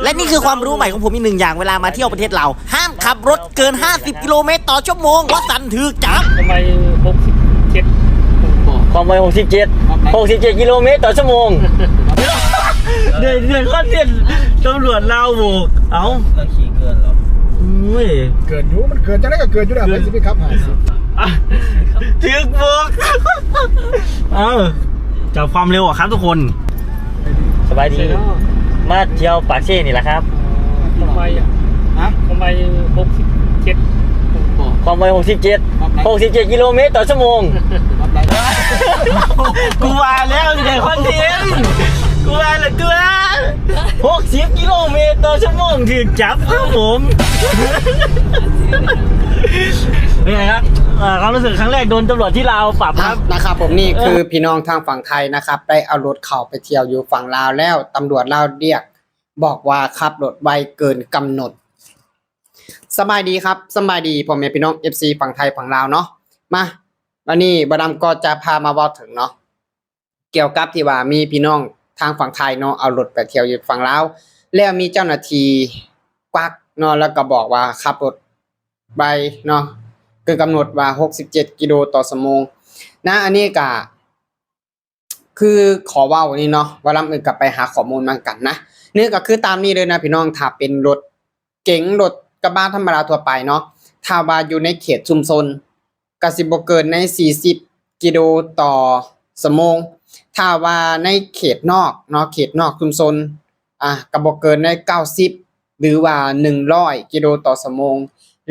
และนี่คือความรู้ใหม่ของผมอีกหนึ่งอย่างเวลามาเที่ยวประเทศเราห้ามขับรถเกิน50 กิโลเมตรต่อชั่วโมงว่าสันถูกจับทำไม67ความไว67กิโลเมตรต่อชั่วโมงเดือนข้อเส้นตำรวจเราโบกเราขี่เกินหรออุ้ยเกินอยู่มันเกินจังได้ก็เกินอยู่แล้วไปสิพี่ครับถึกโบกจับความเร็วอ่ะครับทุกคนสบายดีมาเที่ยวปากเซ่นี่แหละครับทำไม67ความไว67กิโลเมตรต่อชั่วโมงกูว่าแล้วเดี๋ยวคอนเทนต์กูว่าแล้วตัว60กิโลเมตรต่อชั่วโมงถึงจับครับผมเป็นไงครับความรู้สึกครั้งแรกโดนตำรวจที่ลาวปรับครับนะครับผมนี่คือพี่น้องทางฝั่งไทยนะครับได้เอารถเข้าไปเที่ยวอยู่ฝั่งลาวแล้วตำรวจลาวเรียกบอกว่าขับรถไวเกินกำหนดสบายดีครับสบายดีพ่อแม่พี่น้อง FC ฝั่งไทยฝั่งลาวเนาะมาวันนี้บดำก็จะพามาบอกถึงเนาะเกี่ยวกับที่ว่ามีพี่น้องทางฝั่งไทยเนาะเอารถไปเที่ยวอยู่ฝั่งลาวแล้วมีเจ้าหน้าที่กวักเนาะแล้วก็บอกว่าขับรถไวเนาะเกินกำหนดว่า67กิโลต่อชั่วโมงนะอันนี้ก็คือขอว่าวันนี้เนาะว่าลำอื่นกลับไปหาข้อมูลมากันนะนี่ก็คือตามนี้เลยนะพี่น้องถ้าเป็นรถเก๋งรถกระบะธรรมดาทั่วไปเนาะถ้าว่าอยู่ในเขตชุมชนก็สิบ่เกินใน40กิโลต่อชั่วโมงถ้าว่าในเขตนอกเนาะเขตนอกชุมชนก็บ่เกินใน90หรือว่า100กิโลต่อชั่วโมง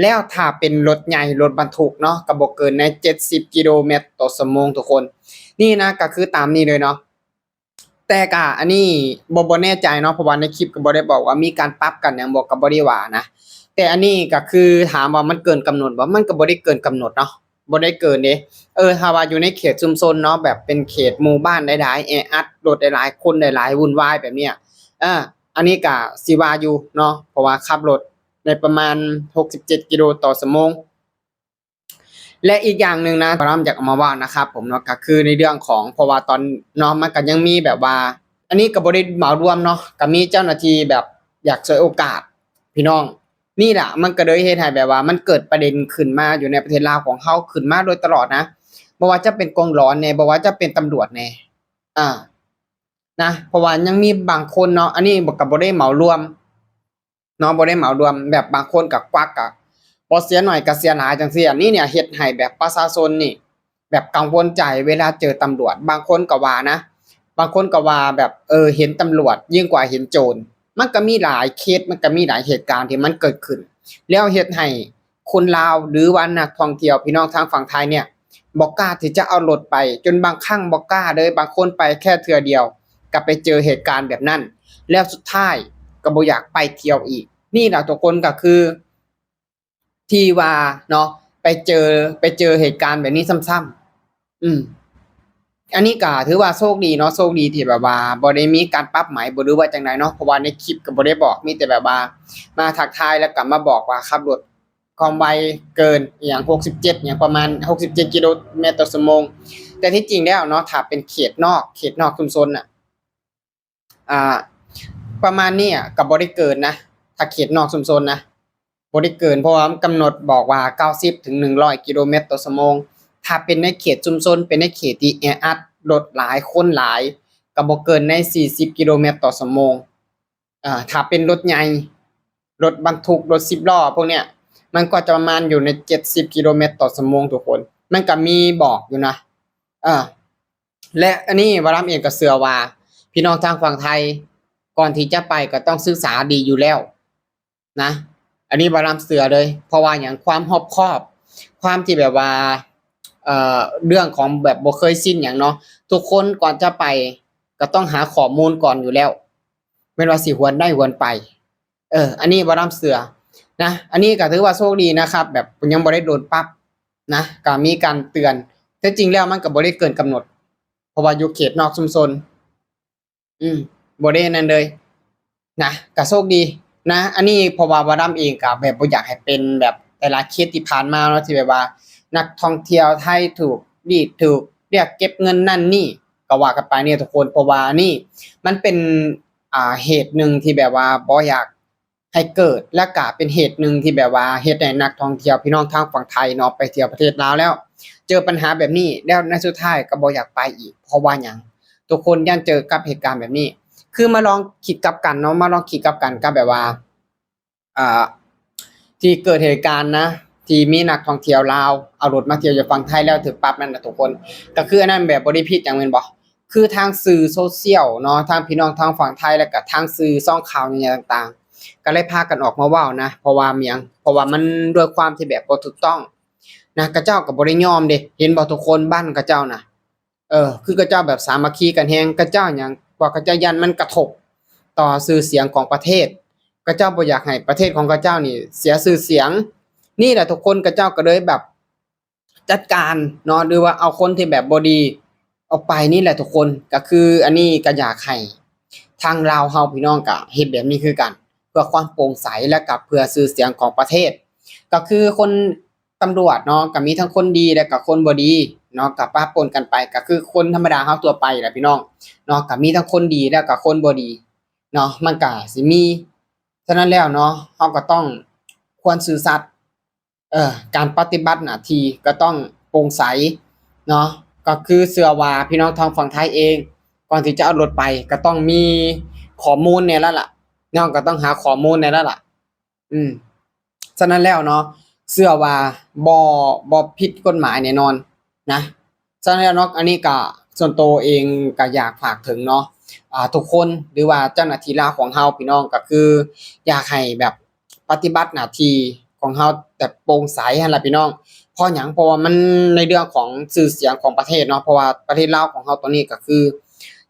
แล้วถ้าเป็นรถใหญ่รถบรรทุกเนาะก็บ่เกินใน70กิโลเมตรต่อชั่วโมงทุกคนนี่นะก็คือตามนี้เลยเนาะแต่ก็อันนี้บ่แน่ใจเนาะเพราะว่าในคลิปก็บ่ได้บอกว่ามีการปรับกันหยังบ่ก็บ่ได้ว่านะแต่อันนี้ก็คือถามว่ามันเกินกำหนดบ่มันก็บ่ได้เกินกำหนดเนาะบ่ได้เกินเด้ถ้าว่าอยู่ในเขตชุมชนเนาะแบบเป็นเขตหมู่บ้านหลายๆแออัดรถหลายๆคนหลายๆวุ่นวายแบบเนี้ยอันนี้ก็สิว่าอยู่เนาะเพราะว่าขับรถในประมาณ67กิโลต่อชั่วโมงและอีกอย่างหนึ่งนะเราอยากเอามาว่านะครับผมเนาะก็คือในเรื่องของเพราะว่าตอนเนาะมันก็ยังมีแบบว่าอันนี้ก็บ่ได้เหมารวมเนาะก็มีเจ้าหน้าที่แบบอยากฉวยโอกาสพี่น้องนี่แหละมันก็เลยเฮ็ดให้แบบว่ามันเกิดประเด็นขึ้นมาอยู่ในประเทศลาวของเฮาขึ้นมาโดยตลอดนะบ่ว่าจะเป็นกองร้อนแน่บ่ว่าจะเป็นตำรวจแน่นะเพราะว่ายังมีบางคนเนาะอันนี้ก็บ่ได้เหมารวมเนาะบ่ได้เหมารวมแบบบางคนก็กวักก็บ่เสียหน่อยก็เสียหลายจังซี่อันนี้เนี่ยเฮ็ดให้แบบประชาชนนี่แบบกังวลใจเวลาเจอตำรวจบางคนก็ว่านะบางคนก็ว่าแบบเห็นตำรวจยิ่งกว่าเห็นโจรมันก็มีหลายเคสมันก็มีหลายเหตุการณ์ที่มันเกิดขึ้นแล้วเฮ็ดให้คนลาวหรือว่านักท่องเที่ยวพี่น้องทางฝั่งไทยเนี่ยบ่กล้าที่จะเอารถไปจนบางครั้งบ่กล้าเลยบางคนไปแค่เทื่อเดียวก็ไปเจอเหตุการณ์แบบนั้นแล้วสุดท้ายก็บ่อยากไปเที่ยวอีกนี่แหละทุกคนก็คือที่ว่าเนาะไปเจอเหตุการณ์แบบนี้ซ้ำอันนี้ก็ถือว่าโชคดีเนาะโชคดีที่แบบว่าบ่ได้มีการปรับใหม่บ่หรือว่าจังไดเนาะเพราะว่าในคลิปก็บ่ได้บอกมีแต่แบบว่ามาทักทายแล้วก็มาบอกว่าขับรถความไวเกินอย่าง67อย่างประมาณ67กิโลเมตรต่อชั่วโมงแต่ที่จริงแล้วเนาะถ้าเป็นเขตนอกชุมชนน่ะประมาณนี้ก็บ่ได้เกินนะถ้าเขตนอกชุมชนนะบ่ได้เกินเพราะว่ากำหนดบอกว่า90ถึง100กิโลเมตรต่อชั่วโมงถ้าเป็นในเขตชุมชนเป็นในเขตที่แออัดรถหลายคนหลายก็บ่เกินใน40กิโลเมตรต่อชั่วโมงถ้าเป็นรถใหญ่รถบรรทุกรถ10ล้อพวกเนี้ยมันก็จะประมาณอยู่ใน70กิโลเมตรต่อชั่วโมงทุกคนมันก็มีบอกอยู่นะและอันนี้วรำเองก็เชื่อว่าพี่น้องทางฝั่งไทยก่อนที่จะไปก็ต้องศึกษาดีอยู่แล้วนะอันนี้วรำเชื่อเลยเพราะว่าอย่างความรอบคอบความที่แบบว่าเรื่องของแบบบ่เคยชินหยังเนาะทุกคนก่อนจะไปก็ต้องหาข้อมูลก่อนอยู่แล้วแม้ว่าสิหวนได้หวนไปอันนี้บ่นำเสือนะอันนี้ก็ถือว่าโชคดีนะครับแบบยังบ่ได้โดนปรับนะก็มีการเตือนแต่จริงแล้วมันก็บ่ได้เกินกำหนดเพราะว่าอยู่เขตนอกชุมชนบ่ได้นั่นเลยนะก็โชคดีนะอันนี้เพราะว่าบ่นำเองก็แบบบ่อยากให้เป็นแบบแต่ละเคสที่ผ่านมาเนาะที่แบบว่านักท่องเที่ยวไทยถูกเรียกเก็บเงินนั่นนี่ก็ว่ากันไปเนี่ยทุกคนเพราะว่านี่มันเป็น เหตุหนึ่งที่แบบว่าบ่อยากให้เกิดและก็เป็นเหตุหนึ่งที่แบบว่าเฮ็ดให้นักท่องเที่ยวพี่น้องทางฝั่งไทยเนาะไปเที่ยวประเทศลาวแล้ว เจอปัญหาแบบนี้แล้วในสุดท้ายก็บ่อยากไปอีกเพราะว่าหยังทุกคนย่านเจอกับเหตุการณ์แบบนี้ คือมาลองคิดกลับกันเนาะมาลองคิดกลับกันก็แบบว่าอ่าที่เกิดเหตุการณ์นะที่มีนักท่องเที่ยวลาวเอารถมาเที่ยวอยู่ฝั่งไทยแล้วถูกปรับนั่นน่ะทุกคนก็คืออันนั้นแบบบ่ได้ผิดหยังแม่นบ่คือทางสื่อโซเชียลเนาะทางพี่น้องทางฝั่งไทยแล้วก็ทางสื่อช่องข่าวเนี่ยต่างๆก็เลยพากันออกมาเว้านะเพราะว่าเมียงเพราะว่ามันด้วยความที่แบบบ่ถูกต้องนะกระเจ้าก็บ่ได้ยอมเด้เห็นบ่ทุกคนบ้านกระเจ้าน่ะคือกระเจ้าแบบสามัคคีกันแฮงกระเจ้าหยังว่ากระเจ้ายันมันกระทบต่อชื่อเสียงของประเทศกระเจ้าบ่อยากให้ประเทศของกระเจ้านี่เสียชื่อเสียงนี่แหละทุกคนกระเจ้าก็เลยแบบจัดการเนาะหรือว่าเอาคนที่แบบบ่ดีออกไปนี่แหละทุกคนก็คืออันนี้ก็อยากให้ทางลาวเฮาพี่น้องก็เฮ็ดแบบนี้คือกันเพื่อความโปร่งใสและก็เพื่อชื่อเสียงของประเทศก็คือคนตำรวจเนาะก็มีทั้งคนดีและก็คนบ่ดีเนาะก็ปะปนกันไปก็คือคนธรรมดาเฮาทั่วไปแหละพี่น้องเนาะก็มีทั้งคนดีและก็คนบ่ดีเนาะมันก็สิมีฉะนั้นแล้วเนาะเฮาก็ต้องควรซื่อสัตย์การปฏิบัติหน้าที่ก็ต้องโปร่งใสเนาะก็คือเชื่อว่าพี่น้องทางฝั่งไทยเองก่อนที่จะเอารถไปก็ต้องมีข้อมูลแน่แล้วล่ะเนาะก็ต้องหาข้อมูลแน่แล้วล่ะฉะนั้นแล้วเนาะเชื่อว่าบ่ผิดกฎหมายแน่นอนนะฉะนั้นแล้วเนาะอันนี้ก็ส่วนตัวเองก็อยากฝากถึงเนาะทุกคนหรือว่าเจ้าหน้าที่ลาวของเฮาพี่น้องก็คืออยากให้แบบปฏิบัติหน้าที่ของเฮาแต่โปร่งใสหั่นล่ะพี่น้องเพราะหยังเพราะว่ามันในเรื่องของชื่อเสียงของประเทศเนาะเพราะว่าประเทศลาวของเฮาตอนนี้ก็คือ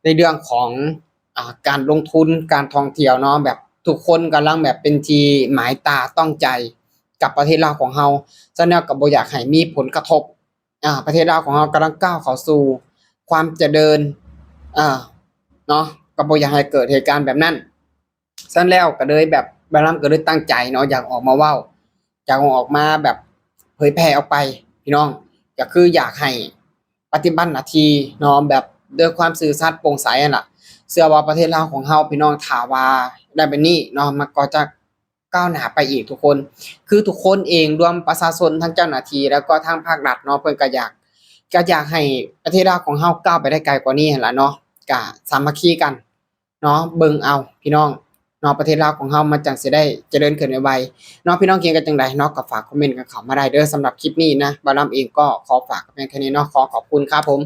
ในเรื่องของการลงทุนการท่องเที่ยวเนาะแบบทุกคนกำลังแบบเป็นที่หมายตาต้องใจกับประเทศลาวของเฮาฉะนั้นก็บ่อยากให้มีผลกระทบประเทศลาวของเฮากำลังก้าวเข้าสู่ความเจริญเนาะก็บ่อยากให้เกิดเหตุการณ์แบบนั้นฉะนั้นแล้วก็เลยแบบบารำก็เลยตั้งใจเนาะอยากออกมาเว้าอยากออกมาแบบเผยแพร่ออกไปพี่น้องก็คืออยากให้ปฏิบัติหน้าที่เนาะแบบด้วยความซื่อสัตย์โปร่งใสนั่นล่ะเชื่อว่าประเทศลาวของเฮาพี่น้องถ้าว่าได้แบบนี้เนาะมันก็จะก้าวหน้าไปอีกทุกคนคือทุกคนเองรวมประชาชนทั้งเจ้าหน้าที่แล้วก็ทางภาครัฐเนาะเพิ่นก็อยากให้ประเทศลาวของเฮาก้าวไปได้ไกลกว่านี้หั่นล่ะเนาะก็สามัคคีกันเนาะเบิ่งเอาพี่น้องเนาะประเทศลาวของเฮามันจังสิได้เจริญขึ้นไวๆเนาะพี่น้องคิดกันจังไดเนาะก็ฝากคอมเมนต์กันเข้ามาได้เด้อสำหรับคลิปนี้นะบ่าวลำเองก็ขอฝากเพียงแค่นี้เนาะขอขอบคุณครับผม